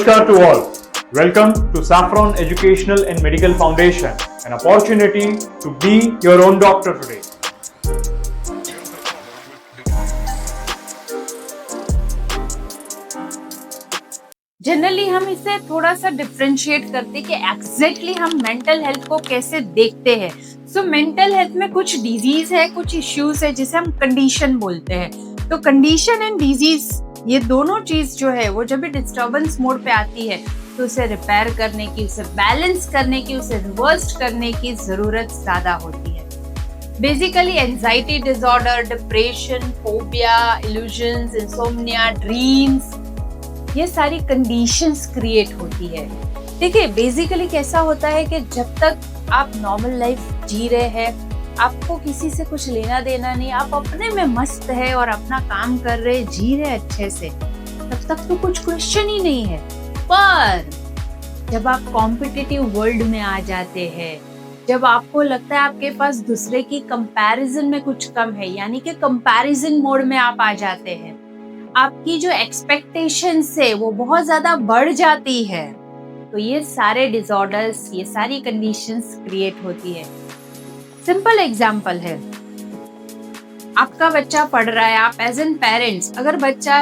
Namaskar to all. Welcome to Saffron Educational and Medical Foundation, an opportunity to be your own doctor today. Generally हम इसे थोड़ा सा differentiate करते कि exactly हम मेंटल हेल्थ को कैसे देखते हैं। सो मेंटल हेल्थ में कुछ डिजीज है, कुछ इश्यूज है जिसे हम कंडीशन बोलते हैं। तो कंडीशन एंड डिजीज ये दोनों चीज जो है वो जब भी डिस्टर्बेंस मोड पे आती है तो उसे रिपेयर करने की, उसे बैलेंस करने की, उसे रिवर्स करने की जरूरत ज्यादा होती है। Basically anxiety disorder, depression, phobia, illusions, insomnia, dreams, ये सारी कंडीशंस क्रिएट होती है। देखिए बेसिकली कैसा होता है कि जब तक आप नॉर्मल लाइफ जी रहे हैं, आपको किसी से कुछ लेना देना नहीं, आप अपने में मस्त है और अपना काम कर रहे, जी रहे अच्छे से, तब तक तो कुछ क्वेश्चन ही नहीं है। पर जब आप कॉम्पिटिटिव वर्ल्ड में आ जाते हैं, जब आपको लगता है आपके पास दूसरे की कंपैरिजन में कुछ कम है, यानी कि कंपैरिजन मोड में आप आ जाते हैं, आपकी जो एक्सपेक्टेशंस है वो बहुत ज्यादा बढ़ जाती है, तो ये सारे डिसऑर्डर्स, ये सारी कंडीशंस क्रिएट होती है। सिंपल एग्जांपल है, आपका बच्चा पढ़ रहा है, आप एज एन पेरेंट्स, अगर बच्चा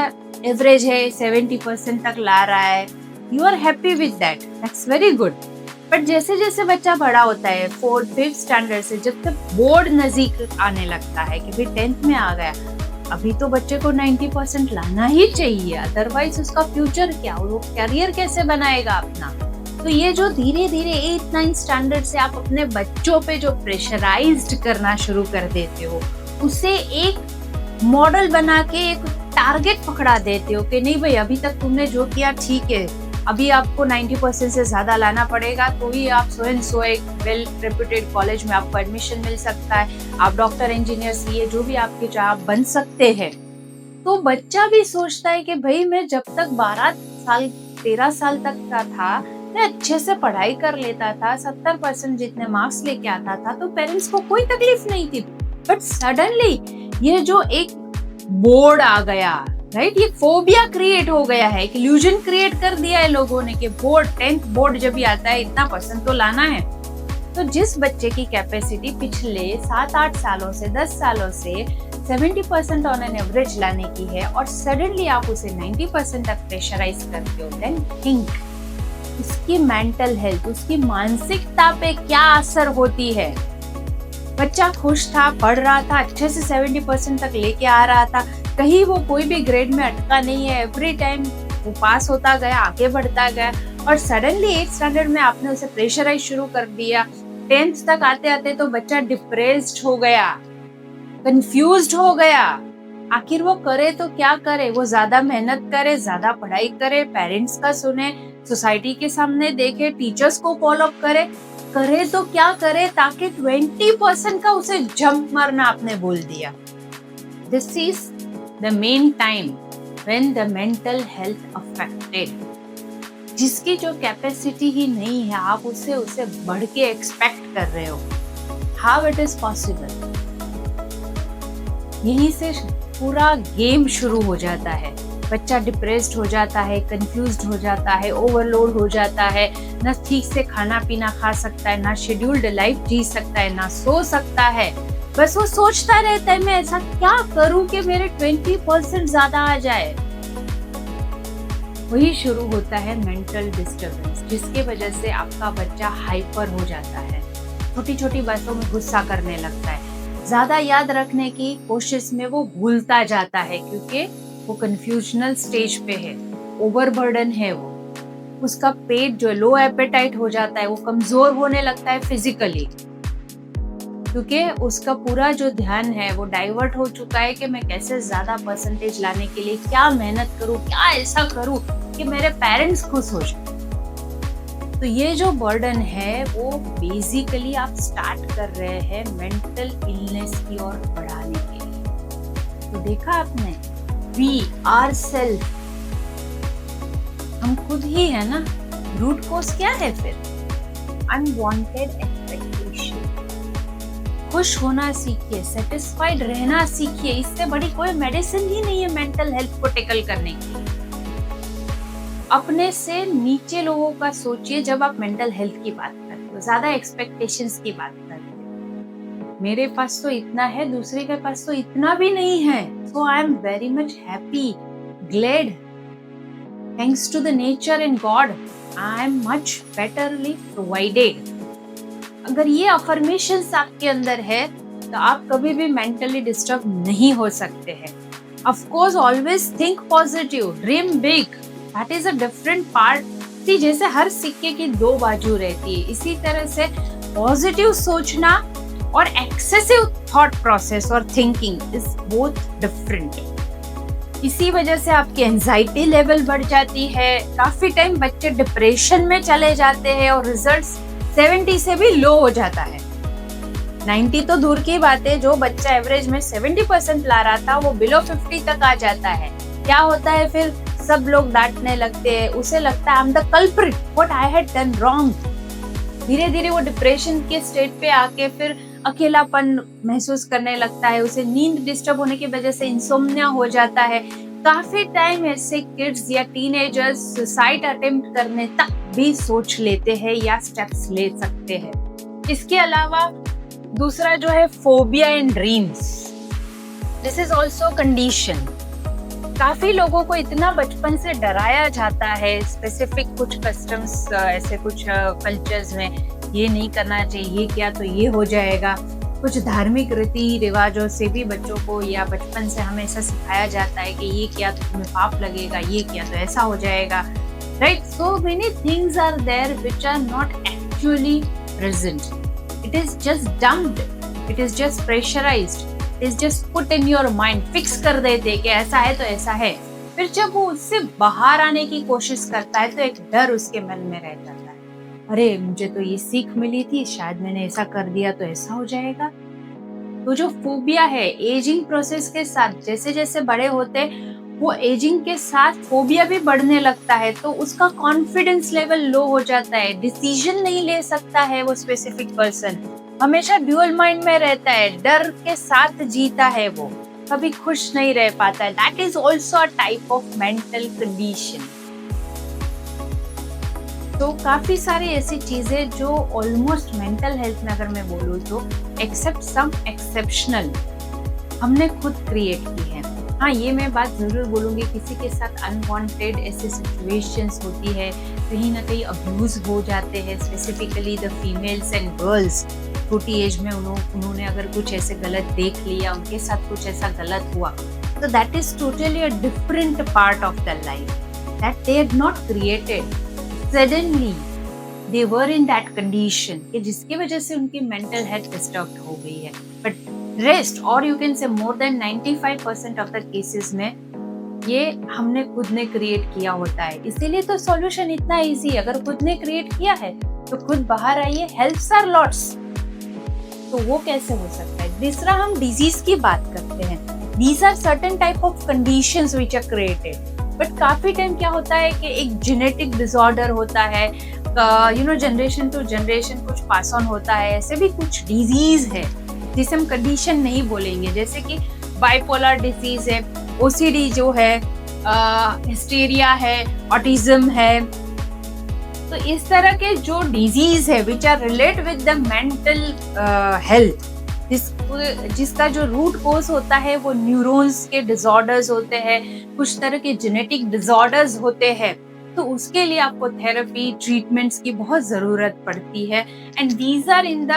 एवरेज है 70% तक ला रहा है, you are happy with that, that's very good. But जैसे जैसे बच्चा बड़ा होता है, 4th 5th स्टैंडर्ड से जब तक बोर्ड नजदीक आने लगता है कि भाई 10th में आ गया, अभी तो बच्चे को 90% लाना ही चाहिए, अदरवाइज उसका फ्यूचर क्या, वो करियर कैसे बनाएगा अपना। तो ये जो धीरे धीरे 8th 9th स्टैंडर्ड से आप अपने बच्चों पे जो प्रेशराइज्ड करना शुरू कर देते हो, उसे एक मॉडल बना के एक टारगेट पकड़ा देते हो कि नहीं भाई अभी तक तुमने जो किया ठीक है, अभी आपको 90% से ज्यादा लाना पड़ेगा तो ही आप सो एक वेल रेप्यूटेड कॉलेज में आपको एडमिशन मिल सकता है, आप डॉक्टर, इंजीनियर, सीए जो भी आपकी चाह आप बन सकते हैं। तो बच्चा भी सोचता है कि भाई मैं जब तक 12 साल 13 साल तक का था, मैं अच्छे से पढ़ाई कर लेता था, 70% जितने मार्क्स लेके आता था, तो पेरेंट्स को कोई तकलीफ नहीं थी। बट सडनली ये जो एक बोर्ड आ गया, राइट, ये फोबिया क्रिएट हो गया है, एक इल्यूजन क्रिएट कर दिया है लोगों ने कि बोर्ड, 10th बोर्ड जब भी आता है इतना % तो लाना है। तो जिस बच्चे की कैपेसिटी पिछले 7-8 सालों से 10 सालों से 70% ऑन एन एवरेज लाने की है और सडनली आप उसे 90% तक प्रेशराइज करते हो, देन थिंक उसकी मेंटल हेल्थ, उसकी मानसिकता पे क्या असर होती है। बच्चा खुश था, पढ़ रहा था, अच्छे से 70% तक लेके आ रहा था, कहीं वो कोई भी ग्रेड में अटका नहीं है, एवरी टाइम वो पास होता गया, आगे बढ़ता गया, और सडनली 8th स्टैंडर्ड में आपने उसे प्रेशराइज शुरू कर दिया। 10th तक आते आते तो बच्चा डिप्रेस्ड हो गया, कंफ्यूज्ड हो गया। आखिर वो करे तो क्या करे, वो ज्यादा मेहनत करे, ज्यादा पढ़ाई करे, पेरेंट्स का सुने, सोसाइटी के सामने देखे, टीचर्स को फॉलो अप करे तो क्या करे, ताकि 20% का उसे जंप मारना आपने बोल दिया। This is the main time when the mental health affected. जिसकी जो कैपेसिटी ही नहीं है, आप उसे बढ़ के एक्सपेक्ट कर रहे हो। How it is possible? यहीं से पूरा गेम शुरू हो जाता है। बच्चा डिप्रेस्ड हो जाता है, कंफ्यूज्ड हो जाता है, ओवरलोड हो जाता है, ना ठीक से खाना पीना खा सकता है, ना शेड्यूल्ड लाइफ जी सकता है, ना सो सकता है। बस वो सोचता रहता है मैं ऐसा क्या करूं कि मेरे 20% ज्यादा आ जाए। वही शुरू होता है मेंटल डिस्टर्बेंस, जिसकी वजह से आपका बच्चा हाइपर हो जाता है, छोटी छोटी बातों में गुस्सा करने लगता है, ज्यादा याद रखने की कोशिश में वो भूलता जाता है क्योंकि वो कंफ्यूजनल स्टेज पे है, ओवरबर्डन है, वो उसका पेट जो लो एपेटाइट हो जाता है, वो कमजोर होने लगता है फिजिकली, क्योंकि उसका पूरा जो ध्यान है वो डाइवर्ट हो चुका है कि मैं कैसे ज्यादा % लाने के लिए क्या मेहनत करूं, क्या ऐसा करूं कि मेरे पेरेंट्स खुश हो जाए। तो ये जो बर्डन है वो बेसिकली आप स्टार्ट कर रहे हैं मेंटल इलनेस की ओर बढ़ाने के लिए। तो देखा आपने, वी आर सेल्फ, हम खुद ही है ना। रूट कॉज क्या है फिर? Unwanted expectation. खुश होना सीखिए, सेटिस्फाइड रहना सीखिए, इससे बड़ी कोई मेडिसिन ही नहीं है मेंटल हेल्थ को टैकल करने की। अपने से नीचे लोगों का सोचिए जब आप मेंटल हेल्थ की बात करते हो, ज्यादा एक्सपेक्टेशंस की बात करते हो। मेरे पास तो इतना है, दूसरे के पास तो इतना भी नहीं है, so I am very much happy, glad, thanks to the nature and God I am much betterly provided. अगर ये अफर्मेशंस आपके अंदर है तो आप कभी भी मेंटली डिस्टर्ब नहीं हो सकते हैं। Of course always think positive, dream big, that is a different part. जैसे हर सिक्के की दो बाजू रहती है, इसी तरह से पॉजिटिव सोचना और एक्सेसिव थॉट प्रोसेस और थिंकिंग इज बोथ डिफरेंट। इसी वजह से आपकी एंजाइटी लेवल बढ़ जाती है, काफी टाइम बच्चे डिप्रेशन में चले जाते हैं और रिजल्ट्स 70 से भी लो हो जाता है। 90 तो दूर की बात है, जो बच्चा एवरेज में 70% ला रहा था वो बिलो 50 तक आ जाता है। क्या होता है फिर? सब लोग डांटने लगते हैं, उसे लगता है I am the culprit, what I had done wrong. धीरे धीरे वो डिप्रेशन के स्टेट पे आके फिर अकेलापन महसूस करने लगता है, उसे नींद डिस्टर्ब होने की वजह से इंसोम्निया हो जाता है। काफी टाइम ऐसे किड्स या टीनेजर्स सुसाइड अटेम्प्ट करने तक भी सोच लेते हैं या स्टेप्स ले सकते हैं। इसके अलावा दूसरा जो है phobia in dreams, this is also condition. काफी लोगों को इतना बचपन से डराया जाता है, स्पेसिफिक कुछ कस्टम्स, ऐसे कुछ कल्चर्स में ये नहीं करना चाहिए, क्या तो ये हो जाएगा। कुछ धार्मिक रीति रिवाजों से भी बच्चों को या बचपन से हमें ऐसा सिखाया जाता है कि ये किया तो तुम्हें पाप लगेगा, ये किया तो ऐसा हो जाएगा, right? So many things are there which are not actually present. It is just dumped, it is just pressurized, it is just put in your mind, fix कर देते कि ऐसा है तो ऐसा है। फिर जब वो उससे बाहर आने की कोशिश करता है तो एक डर उसके मन में रह जाता है, अरे मुझे तो ये सीख मिली थी, शायद मैंने ऐसा कर दिया तो ऐसा हो जाएगा। तो जो फोबिया है, एजिंग प्रोसेस के साथ जैसे जैसे बड़े होते वो एजिंग के साथ फोबिया भी बढ़ने लगता है, तो उसका कॉन्फिडेंस लेवल लो हो जाता है, डिसीजन नहीं ले सकता है वो स्पेसिफिक पर्सन, हमेशा ड्यूअल माइंड में रहता है, डर के साथ जीता है, वो कभी खुश नहीं रह पाता है। That is also a type of mental condition. तो काफी सारी ऐसी चीजें जो ऑलमोस्ट मेंटल हेल्थ में अगर मैं बोलूँ तो एक्सेप्ट सम एक्सेप्शनल हमने खुद क्रिएट की है। हाँ, ये मैं बात जरूर बोलूंगी, किसी के साथ अनवांटेड ऐसे सिचुएशंस होती है, कहीं ना कहीं अब्यूज हो जाते हैं, specifically the females and girls. छोटी एज में उन्होंने अगर कुछ ऐसे गलत देख लिया, उनके साथ कुछ ऐसा गलत हुआ, तो that is totally a different part of the life that they had not created, suddenly they were in that condition कि जिसकी वजह से उनकी मेंटल हेल्थ डिस्टर्ब हो गई है। बट रेस्ट और you can say more than 95% of the cases में ये हमने खुद ने क्रिएट किया होता है। इसीलिए तो सॉल्यूशन इतना इजी है, अगर खुद ने क्रिएट किया है तो खुद बाहर आइए, हेल्प्स आर लॉट्स। तो वो कैसे हो सकता है? तीसरा, हम डिजीज की बात करते हैं, these are certain type of conditions which are created. But काफी टाइम क्या होता है कि एक जेनेटिक डिसऑर्डर होता है, जनरेशन टू जनरेशन कुछ पास ऑन होता है, ऐसे भी कुछ डिजीज है जिसे हम कंडीशन नहीं बोलेंगे, जैसे कि बाइपोलर डिजीज है, ओसीडी जो है, हिस्टीरिया है, ऑटिज्म है। तो इस तरह के जो डिजीज है which are relate with the mental health, जिसका जो रूट कोज होता है वो न्यूरॉन्स के डिसऑर्डर्स होते हैं, कुछ तरह के जेनेटिक डिसऑर्डर्स होते हैं, तो उसके लिए आपको थेरेपी ट्रीटमेंट्स की बहुत जरूरत पड़ती है। And these are in the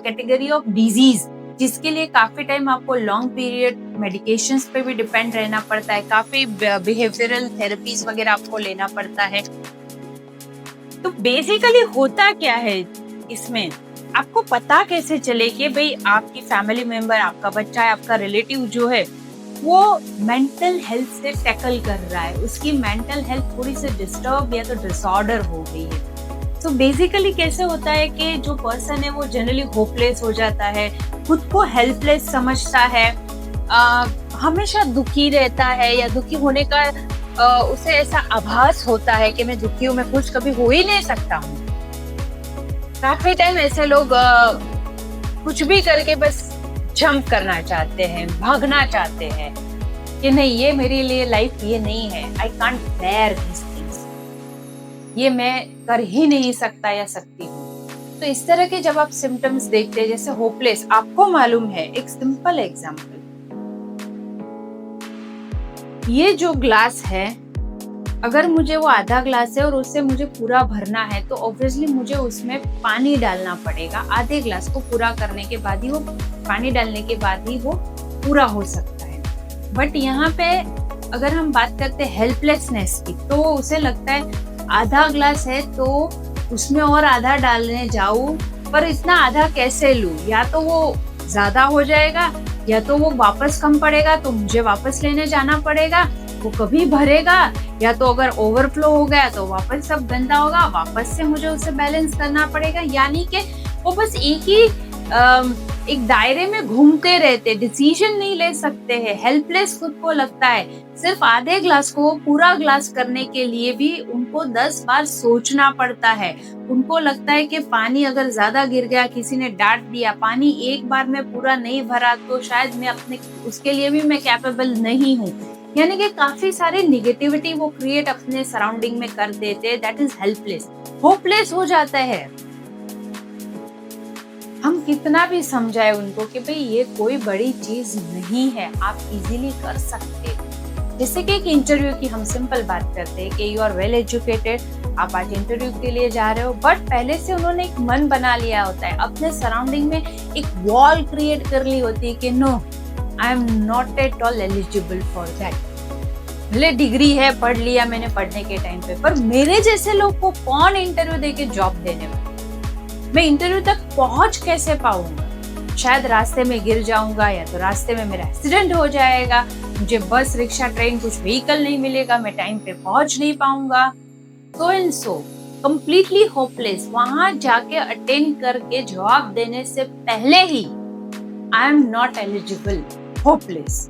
category of disease जिसके लिए काफी टाइम आपको लॉन्ग पीरियड मेडिकेशंस पे भी डिपेंड रहना पड़ता है, काफी बिहेवियरल थेरेपीज वगैरह आपको लेना पड़ता है। तो बेसिकली होता क्या है इसमें, आपको पता कैसे चले कि भाई आपकी फैमिली मेंबर, आपका बच्चा है, आपका रिलेटिव जो है वो मेंटल हेल्थ से टैकल कर रहा है, उसकी मेंटल हेल्थ थोड़ी सी डिस्टर्ब या तो डिसऑर्डर हो गई है। तो बेसिकली कैसे होता है कि जो पर्सन है वो जनरली होपलेस हो जाता है, खुद को हेल्पलेस समझता है, हमेशा दुखी रहता है या दुखी होने का उसे ऐसा आभास होता है कि मैं दुखी हूँ, मैं खुश कभी हो ही नहीं सकता हूँ। काफी टाइम ऐसे लोग कुछ भी करके बस जंप करना चाहते हैं, भागना चाहते हैं कि नहीं ये मेरे लिए लाइफ ये नहीं है, I can't bear this things. ये मैं कर ही नहीं सकता या सकती हूँ। तो इस तरह के जब आप सिम्टम्स देखते हैं, जैसे होपलेस, आपको मालूम है, एक सिंपल एग्जांपल, ये जो ग्लास है, अगर मुझे वो आधा ग्लास है और उससे मुझे पूरा भरना है तो ऑब्वियसली मुझे उसमें पानी डालना पड़ेगा। आधे ग्लास को पूरा करने के बाद ही वो पानी डालने के बाद ही वो पूरा हो सकता है। बट यहाँ पे अगर हम बात करते हैं हेल्पलेसनेस की, तो उसे लगता है आधा ग्लास है तो उसमें और आधा डालने जाऊं, पर इतना आधा कैसे लूं, या तो वो ज्यादा हो जाएगा या तो वो वापस कम पड़ेगा तो मुझे वापस लेने जाना पड़ेगा, वो कभी भरेगा, या तो अगर ओवरफ्लो हो गया तो वापस सब गंदा होगा, वापस से मुझे उसे बैलेंस करना पड़ेगा। यानी कि वो बस एक दायरे में घूमते रहते, डिसीजन नहीं ले सकते हैं, हेल्पलेस खुद को लगता है। सिर्फ आधे ग्लास को पूरा ग्लास करने के लिए भी उनको 10 बार सोचना पड़ता है। उनको लगता है कि पानी अगर ज्यादा गिर गया, किसी ने डांट दिया, पानी एक बार में पूरा नहीं भरा तो शायद मैं उसके लिए भी मैं कैपेबल नहीं हूँ। यानी कि काफी सारे निगेटिविटी वो क्रिएट अपने सराउंडिंग में कर देते हैं। दैट इज हेल्पलेस, होपलेस हो जाता है। हम कितना भी समझाए उनको कि भाई ये कोई बड़ी चीज नहीं है, आप इजीली कर सकते हो। जैसे कि एक इंटरव्यू की हम सिंपल बात करते हैं कि यू आर वेल एजुकेटेड, आप आज इंटरव्यू के लिए जा रहे हो, बट पहले से उन्होंने एक मन बना लिया होता है, अपने सराउंडिंग में एक वॉल क्रिएट कर ली होती है कि no, I am not at all eligible for that. भले डिग्री है, पढ़ लिया मैंने पढ़ने के टाइम पे, पर मेरे जैसे लोग को कौन इंटरव्यू देके जॉब देने वाला, मैं इंटरव्यू तक पहुंच कैसे पाऊंगा? शायद रास्ते में गिर जाऊंगा, या तो रास्ते में मेरा एक्सीडेंट हो जाएगा, मुझे बस, रिक्शा, ट्रेन, कुछ व्हीकल नहीं मिलेगा, मैं टाइम पे पहुंच नहीं पाऊंगा। So and so, completely hopeless. वहां जाके अटेंड करके जवाब देने से पहले ही I am not eligible, hopeless.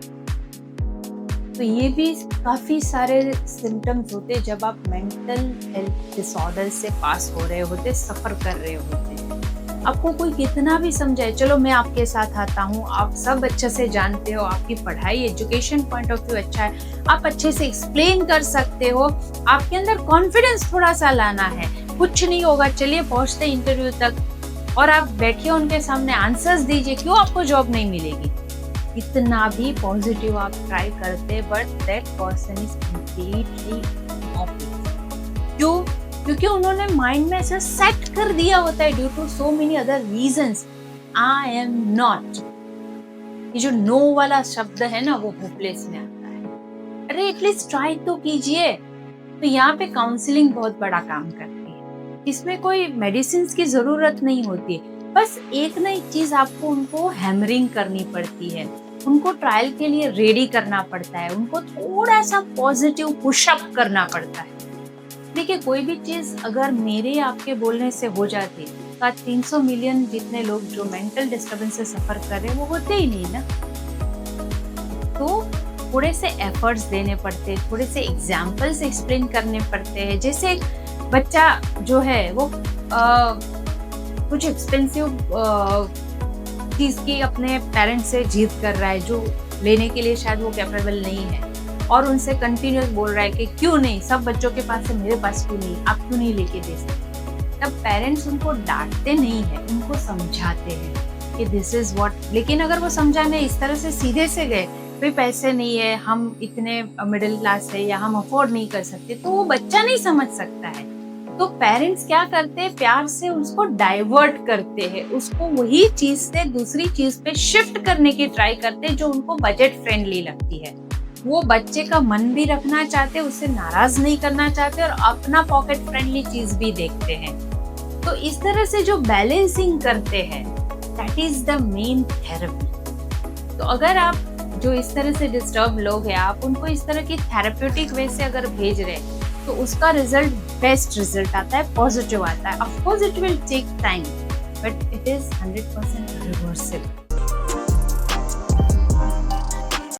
तो ये भी काफी सारे सिम्टम्स होते जब आप मेंटल हेल्थ डिसऑर्डर से पास हो रहे होते, सफर कर रहे होते। आपको कोई कितना भी समझाए, चलो मैं आपके साथ आता हूँ, आप सब अच्छे से जानते हो, आपकी पढ़ाई, एजुकेशन पॉइंट ऑफ व्यू अच्छा है, आप अच्छे से एक्सप्लेन कर सकते हो, आपके अंदर कॉन्फिडेंस थोड़ा सा लाना है, कुछ नहीं होगा, चलिए पहुंचते इंटरव्यू तक और आप बैठिए उनके सामने, आंसर्स दीजिए, क्यों आपको जॉब नहीं मिलेगी। इतना भी पॉजिटिव आप ट्राई करते, but that person is completely opposite. क्यों? क्योंकि उन्होंने माइंड में ऐसा सेट कर दिया होता है due to so many other reasons, I am not. ये जो नो वाला शब्द है ना, वो होपलेस में आता है। अरे एटलीस्ट ट्राई तो कीजिए। तो यहाँ पे काउंसलिंग बहुत बड़ा काम करती है, इसमें कोई मेडिसिन की जरूरत नहीं होती, बस एक ना एक चीज आपको उनको हैमरिंग करनी पड़ती है, उनको ट्रायल के लिए रेडी करना पड़ता है, उनको थोड़ा सा पॉजिटिव पुशअप करना पड़ता है। देखिए, कोई भी चीज अगर मेरे आपके बोलने से हो जाती तो 300 मिलियन जितने लोग जो मेंटल डिस्टर्बेंस से सफर कर रहे हैं वो होते ही नहीं ना। तो थोड़े से एफर्ट्स देने पड़ते, थोड़े से एग्जाम्पल्स एक्सप्लेन करने पड़ते हैं। जैसे एक बच्चा जो है वो कुछ एक्सपेंसिव चीज की अपने पेरेंट्स से जिद कर रहा है, जो लेने के लिए शायद वो कैपेबल नहीं है, और उनसे कंटिन्यूस बोल रहा है कि क्यों नहीं, सब बच्चों के पास है, मेरे पास क्यों नहीं, आप क्यों नहीं लेके दे सकते। तब पेरेंट्स उनको डांटते नहीं है, उनको समझाते हैं कि दिस इज व्हाट। लेकिन अगर वो समझाने इस तरह से सीधे से गए, भाई पैसे नहीं है, हम इतने मिडिल क्लास है, या हम अफोर्ड नहीं कर सकते, तो वो बच्चा नहीं समझ सकता है। तो पेरेंट्स क्या करते हैं, प्यार से उसको डाइवर्ट करते हैं, उसको वही चीज से दूसरी चीज पे शिफ्ट करने की ट्राई करते हैं जो उनको बजट फ्रेंडली लगती है। वो बच्चे का मन भी रखना चाहते, उसे नाराज नहीं करना चाहते, और अपना पॉकेट फ्रेंडली चीज भी देखते हैं। तो इस तरह से जो बैलेंसिंग करते हैं, that is the main therapy. तो अगर आप जो इस तरह से डिस्टर्ब लोग हैं, आप उनको इस तरह की थेरेप्यूटिक वे से अगर भेज रहे हैं, तो उसका रिजल्ट बेस्ट रिजल्ट आता है, पॉजिटिव आता है। Of course it will take time, but it is 100% reversible.